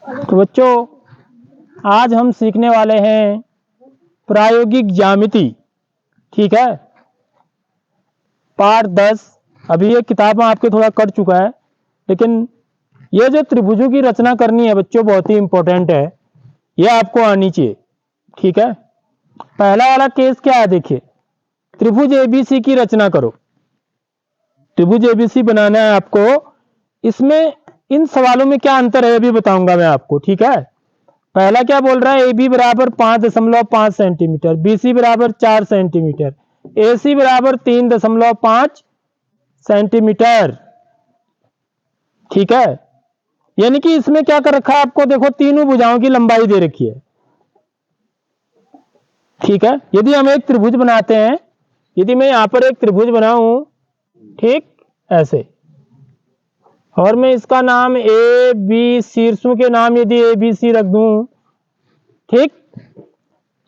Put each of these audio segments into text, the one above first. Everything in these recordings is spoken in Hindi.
तो बच्चों आज हम सीखने वाले हैं प्रायोगिक ज्यामिति। ठीक है, पार्ट 10। अभी ये किताब में आपके थोड़ा कट चुका है, लेकिन ये जो त्रिभुजों की रचना करनी है बच्चों बहुत ही इंपॉर्टेंट है, ये आपको आनी चाहिए। ठीक है, पहला वाला केस क्या है, देखिए त्रिभुज एबीसी की रचना करो। त्रिभुज एबीसी बनाना है आपको। इसमें इन सवालों में क्या अंतर है अभी बताऊंगा मैं आपको। ठीक है, पहला क्या बोल रहा है, ए बी बराबर 5.5 सेंटीमीटर, बी सी बराबर 4 सेंटीमीटर, ए सी बराबर 3.5 सेंटीमीटर। ठीक है, यानी कि इसमें क्या कर रखा है आपको, देखो तीनों भुजाओं की लंबाई दे रखी है। ठीक है, यदि हम एक त्रिभुज बनाते हैं, यदि मैं यहां पर एक त्रिभुज बनाऊं, ठीक ऐसे, और मैं इसका नाम ए बी, शीर्षों के नाम यदि ए बी सी रख दूं, ठीक,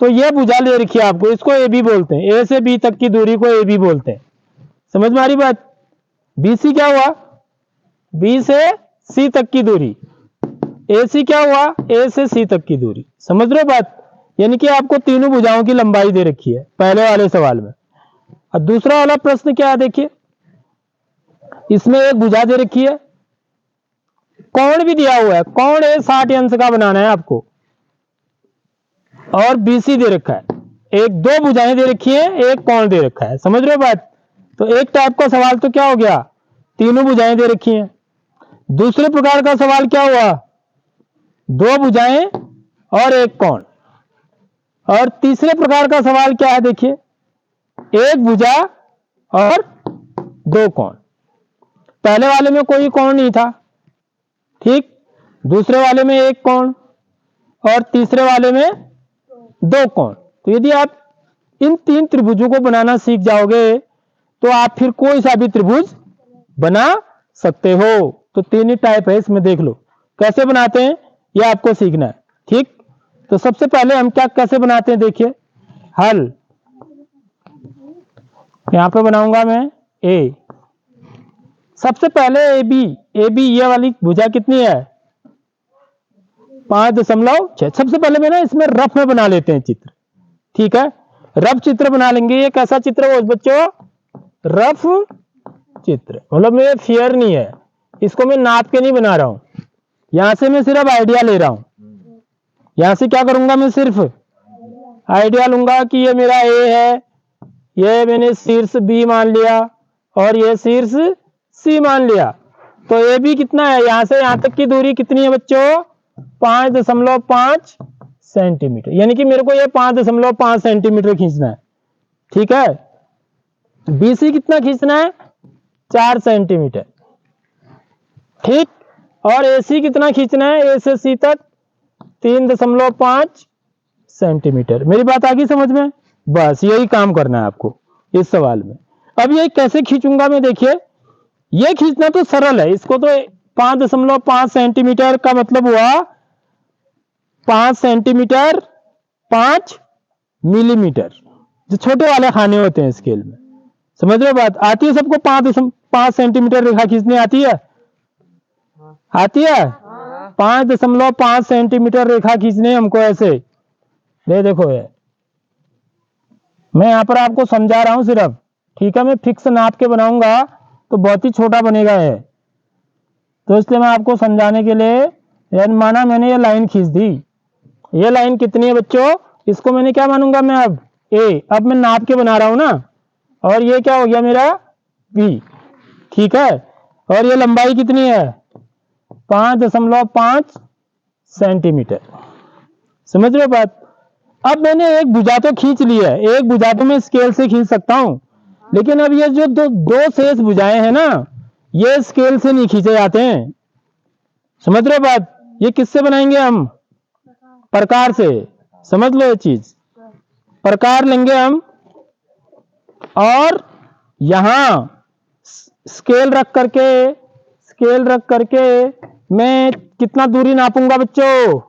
तो यह भुजा ले रखी है आपको, इसको ए बी बोलते हैं। ए से बी तक की दूरी को ए बी बोलते हैं। समझ में आ रही बात। बी सी क्या हुआ, बी से सी तक की दूरी। ए सी क्या हुआ, ए से सी तक की दूरी। समझ रहे हो बात। यानी कि आपको तीनों भुजाओं की लंबाई दे रखी है पहले वाले सवाल में। और दूसरा वाला प्रश्न क्या है, देखिए इसमें एक भुजा दे रखी है, कोण भी दिया हुआ है, कोण ए 60 अंश का बनाना है आपको, और बीसी दे रखा है। एक दो भुजाएं दे रखी है, एक कोण दे रखा है। समझ रहे हो बात। तो एक टाइप का सवाल तो क्या हो गया, तीनों भुजाएं दे रखी हैं। दूसरे प्रकार का सवाल क्या हुआ, दो भुजाएं और एक कोण। और तीसरे प्रकार का सवाल क्या है, देखिए एक भुजा और दो कोण। पहले वाले में कोई कोण नहीं था, ठीक, दूसरे वाले में एक कोण और तीसरे वाले में दो कोण। तो यदि आप इन तीन त्रिभुजों को बनाना सीख जाओगे तो आप फिर कोई सा भी त्रिभुज बना सकते हो। तो तीन ही टाइप है इसमें, देख लो कैसे बनाते हैं, ये आपको सीखना है। ठीक, तो सबसे पहले हम क्या कैसे बनाते हैं, देखिए हल। यहां पे बनाऊंगा मैं ए। सबसे पहले ए बी, ये वाली भुजा कितनी है, 5.6। सबसे पहले मैं ना इसमें रफ में बना लेते हैं चित्र। ठीक है, रफ चित्र बना लेंगे। ये कैसा चित्र है बच्चों, रफ चित्र, मतलब मेरे फेयर नहीं है, इसको मैं नाप के नहीं बना रहा हूं, यहां से मैं सिर्फ आइडिया ले रहा हूं। यहां से क्या करूंगा, मैं सिर्फ आइडिया लूंगा कि ये मेरा ए है, ये मैंने शीर्ष बी मान लिया और ये शीर्ष सी मान लिया। तो ए बी कितना है, यहां से यहां तक की दूरी कितनी है बच्चों, 5.5 सेंटीमीटर। यानी कि मेरे को ये 5.5 सेंटीमीटर खींचना है। ठीक है, बीसी कितना खींचना है, 4 सेंटीमीटर। ठीक, और एसी कितना खींचना है, ए से सी तक 3.5 सेंटीमीटर। मेरी बात आ गई समझ में। बस यही काम करना है आपको इस सवाल में। अब ये कैसे खींचूंगा मैं, देखिए ये खींचना तो सरल है, इसको तो 5.5 सेंटीमीटर का मतलब हुआ 5 सेंटीमीटर 5 मिलीमीटर, जो छोटे वाले खाने होते हैं स्केल में। समझ रहे हो बात। आती है सबको 5 सेंटीमीटर रेखा खींचनी आती है, आती है 5.5 सेंटीमीटर रेखा खींचनी है हमको ऐसे। देखो ये मैं यहां पर आपको समझा रहा हूं सिर्फ। ठीक है, मैं फिक्स नाप के बनाऊंगा तो बहुत ही छोटा बनेगा है, तो इसलिए मैं आपको समझाने के लिए माना मैंने ये लाइन खींच दी। ये लाइन कितनी है बच्चों, इसको मैंने क्या मानूंगा मैं अब ए। अब मैं नाप के बना रहा हूं ना, और ये क्या हो गया मेरा बी। ठीक है, और ये लंबाई कितनी है, 5.5 सेंटीमीटर। समझ रहे हो बात। अब मैंने एक भुजा तो खींच ली है, एक भुजा तो मैं स्केल से खींच सकता हूं, लेकिन अब ये जो दो शेष भुजाएं हैं ना, ये स्केल से नहीं खींचे जाते हैं। समझ रहे हो बात। ये किससे बनाएंगे हम, प्रकार से। समझ लो ये चीज, प्रकार लेंगे हम, और यहां स्केल रख करके मैं कितना दूरी नापूंगा बच्चों,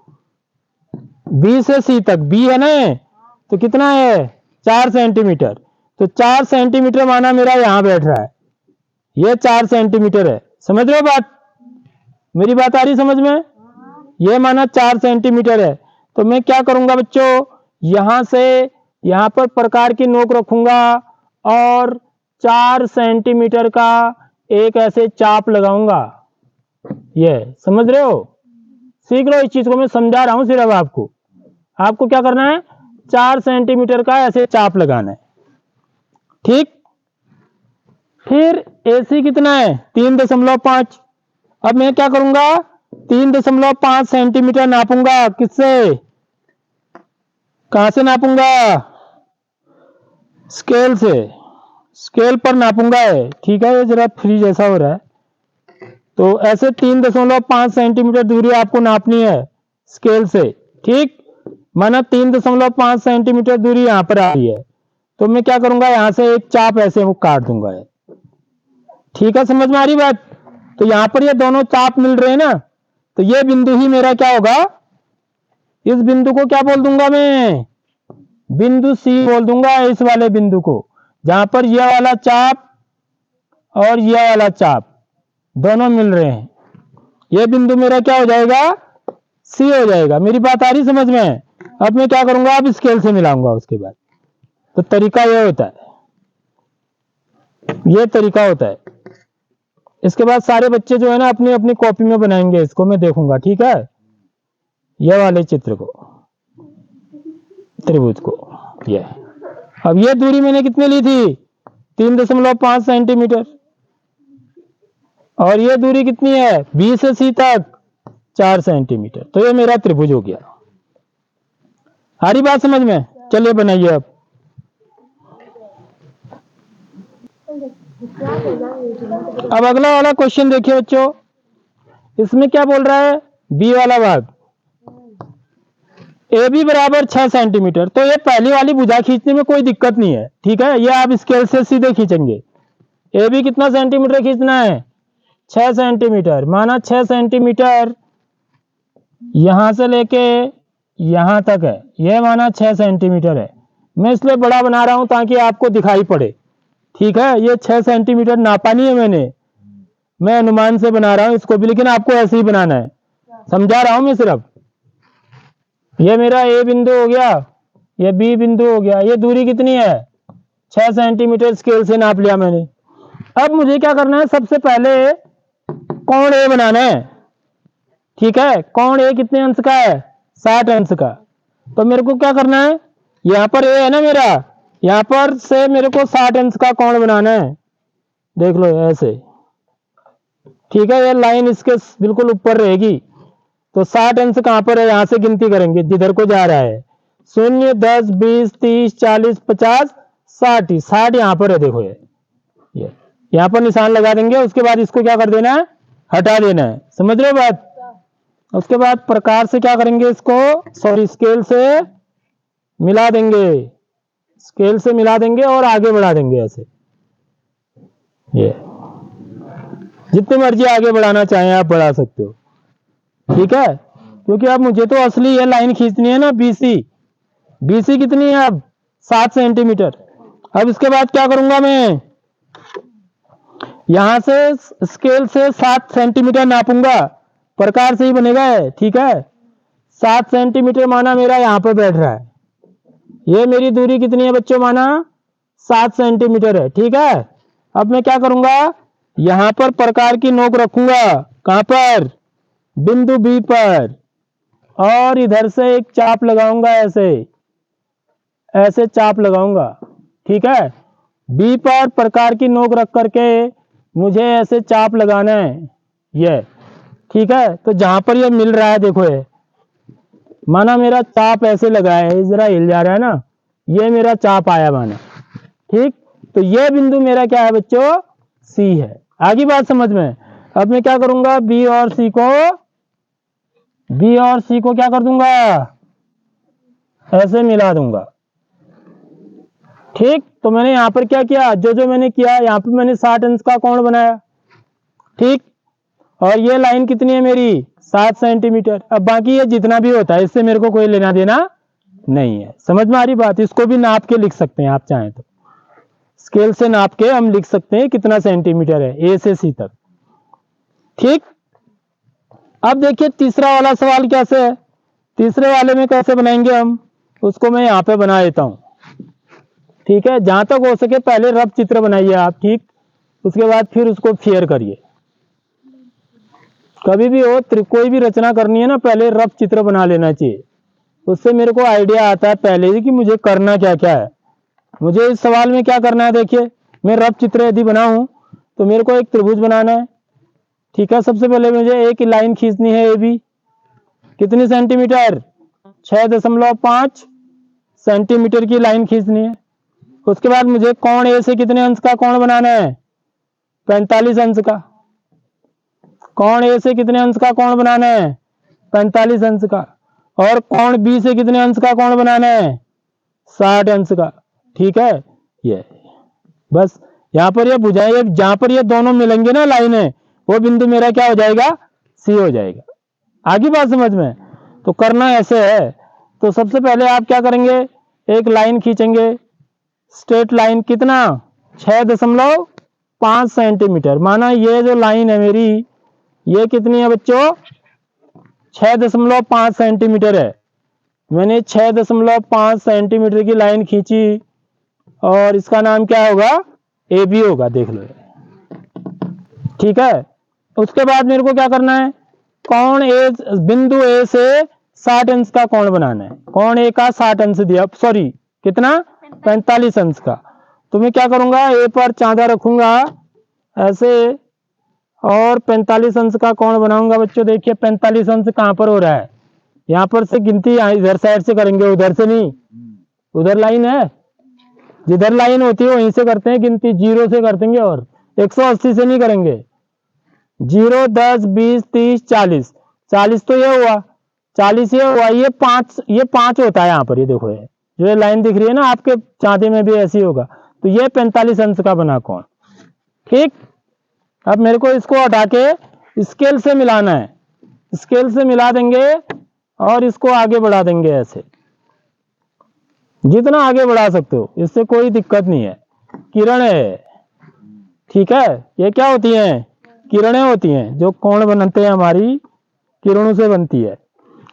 बी से सी तक। बी है ना, तो कितना है 4 सेंटीमीटर। तो 4 सेंटीमीटर माना मेरा यहां बैठ रहा है, ये 4 सेंटीमीटर है। समझ रहे हो बात, मेरी बात आ रही समझ में। ये माना 4 सेंटीमीटर है, तो मैं क्या करूंगा बच्चों, यहां से यहां पर प्रकार की नोक रखूंगा और 4 सेंटीमीटर का एक ऐसे चाप लगाऊंगा। ये समझ रहे हो, सीख लो इस चीज को, मैं समझा रहा हूं सिर्फ आपको। आपको क्या करना है, 4 सेंटीमीटर का ऐसे चाप लगाना है, ठीक। फिर AC कितना है, 3.5। अब मैं क्या करूंगा, 3.5 सेंटीमीटर नापूंगा, किससे, कहां से नापूंगा, स्केल से, स्केल पर नापूंगा है, ठीक है। ये जरा फ्री जैसा हो रहा है, तो ऐसे 3.5 सेंटीमीटर दूरी आपको नापनी है स्केल से, ठीक। माना 3.5 सेंटीमीटर दूरी यहां पर आ रही है, तो मैं क्या करूंगा, यहां से एक चाप ऐसे वो काट दूंगा, ठीक है। समझ में आ रही बात। तो यहां पर ये दोनों चाप मिल रहे हैं ना, तो ये बिंदु ही मेरा क्या होगा, इस बिंदु को क्या बोल दूंगा मैं, बिंदु C बोल दूंगा, इस वाले बिंदु को, जहां पर यह वाला चाप और यह वाला चाप दोनों मिल रहे हैं। यह बिंदु मेरा क्या हो जाएगा, C हो जाएगा। मेरी बात आ रही समझ में। अब मैं क्या करूंगा, अब स्केल से मिलाऊंगा उसके बाद। तो तरीका यह होता है, यह तरीका होता है। इसके बाद सारे बच्चे जो है ना अपनी अपनी कॉपी में बनाएंगे, इसको मैं देखूंगा, ठीक है। यह वाले चित्र को, त्रिभुज को, यह। अब यह दूरी मैंने कितनी ली थी, 3.5 सेंटीमीटर, और यह दूरी कितनी है, B से C तक 4 सेंटीमीटर। तो यह मेरा त्रिभुज हो गया। आ रही बात समझ में। चलिए बनाइए अब। अब अगला वाला क्वेश्चन देखिए बच्चों, इसमें क्या बोल रहा है, बी वाला भाग, AB बराबर 6 सेंटीमीटर। तो ये पहली वाली भुजा खींचने में कोई दिक्कत नहीं है, ठीक है। ये आप स्केल से सीधे खींचेंगे। AB कितना सेंटीमीटर खींचना है, 6 सेंटीमीटर। माना 6 सेंटीमीटर यहां से लेके यहां तक है, यह माना 6 सेंटीमीटर है। मैं इसलिए बड़ा बना रहा हूं ताकि आपको दिखाई पड़े, ठीक है। ये 6 सेंटीमीटर नापा नहीं है मैंने, मैं अनुमान से बना रहा हूं इसको भी, लेकिन आपको ऐसे ही बनाना है, समझा रहा हूं मैं सिर्फ। ये मेरा A बिंदु हो गया, ये B बिंदु हो गया। ये दूरी कितनी है, 6 सेंटीमीटर स्केल से नाप लिया मैंने। अब मुझे क्या करना है, सबसे पहले कोण A बनाना है, ठीक है। कोण A कितने अंश का है, 60 अंश का। तो मेरे को क्या करना है, यहां पर A है ना मेरा, यहां पर से मेरे को 60 अंश का कोण बनाना है। देख लो ऐसे, ठीक है। ये लाइन इसके बिल्कुल ऊपर रहेगी। तो 60 अंश कहां पर है, यहां से गिनती करेंगे जिधर को जा रहा है, 0, 10, 20, 30, 40, 50, 60। 60 यहां पर है, देखो ये यहां पर निशान लगा देंगे। उसके बाद इसको क्या कर देना है, हटा देना है। समझ रहे हो बात। उसके बाद प्रकार से क्या करेंगे, इसको सॉरी स्केल से मिला देंगे, स्केल से मिला देंगे और आगे बढ़ा देंगे ऐसे। ये जितनी मर्जी आगे बढ़ाना चाहें आप बढ़ा सकते हो, ठीक है। क्योंकि अब मुझे तो असली ये लाइन खींचनी है ना, BC कितनी है अब, 7 सेंटीमीटर। अब इसके बाद क्या करूंगा मैं, यहां से स्केल से 7 सेंटीमीटर नापूंगा, प्रकार से ही बनेगा है, ठीक है। 7 सेंटीमीटर माना मेरा यहां पर बैठ रहा है। ये मेरी दूरी कितनी है बच्चों, माना 7 सेंटीमीटर है, ठीक है। अब मैं क्या करूंगा, यहां पर प्रकार की नोक रखूंगा, कहां पर, बिंदु B पर, और इधर से एक चाप लगाऊंगा, ऐसे ऐसे चाप लगाऊंगा, ठीक है। B पर प्रकार की नोक रख करके मुझे ऐसे चाप लगाना है, ये, ठीक है। तो जहां पर ये मिल रहा है, देखो ये माना मेरा चाप ऐसे लगा है, जरा हिल जा रहा है ना, ये मेरा चाप आया माना, ठीक। तो ये बिंदु मेरा क्या है बच्चों, C है। आगे बात समझ में। अब मैं क्या करूंगा, B और C को क्या कर दूंगा, ऐसे मिला दूंगा, ठीक। तो मैंने यहां पर क्या किया, जो मैंने किया, यहां पर मैंने 60 अंश का कोण बनाया, ठीक। और ये लाइन कितनी है मेरी, 7 सेंटीमीटर। अब बाकी ये जितना भी होता है इससे मेरे को कोई लेना देना नहीं है। समझ में आ रही बात। इसको भी नाप के लिख सकते हैं आप चाहें तो, स्केल से नाप के हम लिख सकते हैं कितना सेंटीमीटर है A से C तक, ठीक। अब देखिए तीसरा वाला सवाल कैसे है, तीसरे वाले में कैसे बनाएंगे हम, उसको मैं यहाँ पे बना देता हूँ। ठीक है, जहां तक हो सके पहले रफ चित्र बनाइए आप, ठीक, उसके बाद फिर उसको फेयर करिए। कभी भी हो कोई भी रचना करनी है ना, पहले रफ चित्र बना लेना चाहिए, उससे मेरे को आइडिया आता है पहले ही कि मुझे करना क्या क्या है, मुझे इस सवाल में क्या करना है। देखिए मैं रफ चित्र यदि बनाऊं तो मेरे को एक त्रिभुज बनाना है। ठीक है, सबसे पहले मुझे एक लाइन खींचनी है, ए बी, कितनी सेंटीमीटर, 6.5 सेंटीमीटर की लाइन खींचनी है। उसके बाद मुझे कोण ए से कितने अंश का कोण बनाना है, 45 अंश का। कोण ए से कितने अंश का कोण बनाना है, 45 अंश का। और कोण बी से कितने अंश का कोण बनाना है, 60 अंश का। ठीक है, ये बस यहाँ पर ये बुझाइए, जहां पर ये दोनों मिलेंगे ना लाइनें, वो बिंदु मेरा क्या हो जाएगा, सी हो जाएगा। आगे बात समझ में, तो करना ऐसे है। तो सबसे पहले आप क्या करेंगे, एक लाइन खींचेंगे, स्ट्रेट लाइन, कितना, 6.5 सेंटीमीटर। माना ये जो लाइन है मेरी, ये कितनी है बच्चों, 6.5 सेंटीमीटर है। मैंने 6.5 सेंटीमीटर की लाइन खींची और इसका नाम क्या होगा, ए बी होगा, देख लो। ठीक है, उसके बाद मेरे को क्या करना है, कोण ए, बिंदु ए से 60 अंश का कोण बनाना है। कोण ए का 60 अंश दिया, सॉरी कितना, 45 अंश का। तो मैं क्या करूंगा, ए पर चांदा रखूंगा ऐसे और 45 अंश का कोण बनाऊंगा। बच्चों देखिए 45 अंश कहां पर हो रहा है, यहाँ पर से गिनती इधर साइड से करेंगे, उधर से नहीं। उधर लाइन है, जिधर लाइन होती है वहीं से करते हैं गिनती, 0 से कर देंगे और 180 से नहीं करेंगे। 0, 10, 20, 30, 40, 40 तो ये हुआ, 40 ये हुआ, ये 5 होता है यहाँ पर। ये देखो, ये जो ये लाइन दिख रही है ना आपके चांदे में भी ऐसी होगा। तो ये 45 अंश का बना कोण। ठीक, अब मेरे को इसको हटा के स्केल से मिलाना है, स्केल से मिला देंगे और इसको आगे बढ़ा देंगे ऐसे, जितना आगे बढ़ा सकते हो, इससे कोई दिक्कत नहीं है। किरण है, ठीक है, ये क्या होती हैं, किरणें होती हैं, जो कोण बनते हैं हमारी किरणों से बनती है।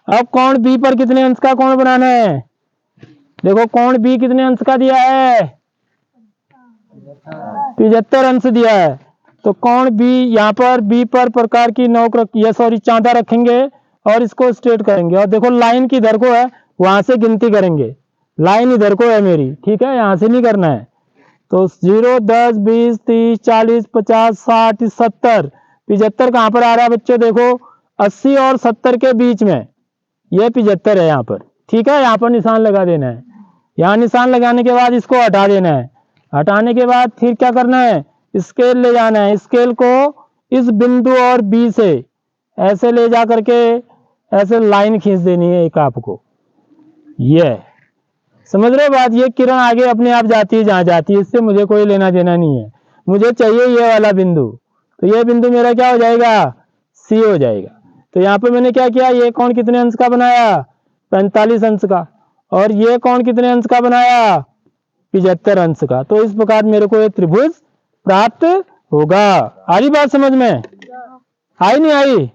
अब कोण बी पर कितने अंश का कोण बनाना है, देखो कोण बी कितने अंश का दिया है, 75 अंश दिया है। तो कोण बी, यहाँ पर बी पर प्रकार की नोक चांदा रखेंगे और इसको स्ट्रेट करेंगे। और देखो लाइन की इधर को है, वहां से गिनती करेंगे, लाइन इधर को है मेरी, ठीक है, यहां से नहीं करना है। तो 0, 10, 20, 30, 40, 50, 60, 70, 75 कहां पर आ रहा है बच्चों, देखो 80 और 70 के बीच में, ये 75 है यहाँ पर। ठीक है, यहाँ पर निशान लगा देना है। यहाँ निशान लगाने के बाद इसको हटा देना है। हटाने के बाद फिर क्या करना है, स्केल ले जाना है, स्केल को इस बिंदु और बी से ऐसे ले जा करके ऐसे लाइन खींच देनी है एक आपको। ये समझ रहे हो बात, ये किरण आगे अपने आप जाती है जहां जाती है, इससे मुझे कोई लेना देना नहीं है, मुझे चाहिए ये वाला बिंदु। तो ये बिंदु मेरा क्या हो जाएगा, सी हो जाएगा। तो यहाँ पे मैंने क्या किया, ये कोण कितने अंश का बनाया, 45 अंश का, और ये कोण कितने अंश का बनाया, 75 अंश का। तो इस प्रकार मेरे को ये त्रिभुज प्राप्त होगा। आई बात समझ में, आई नहीं आई?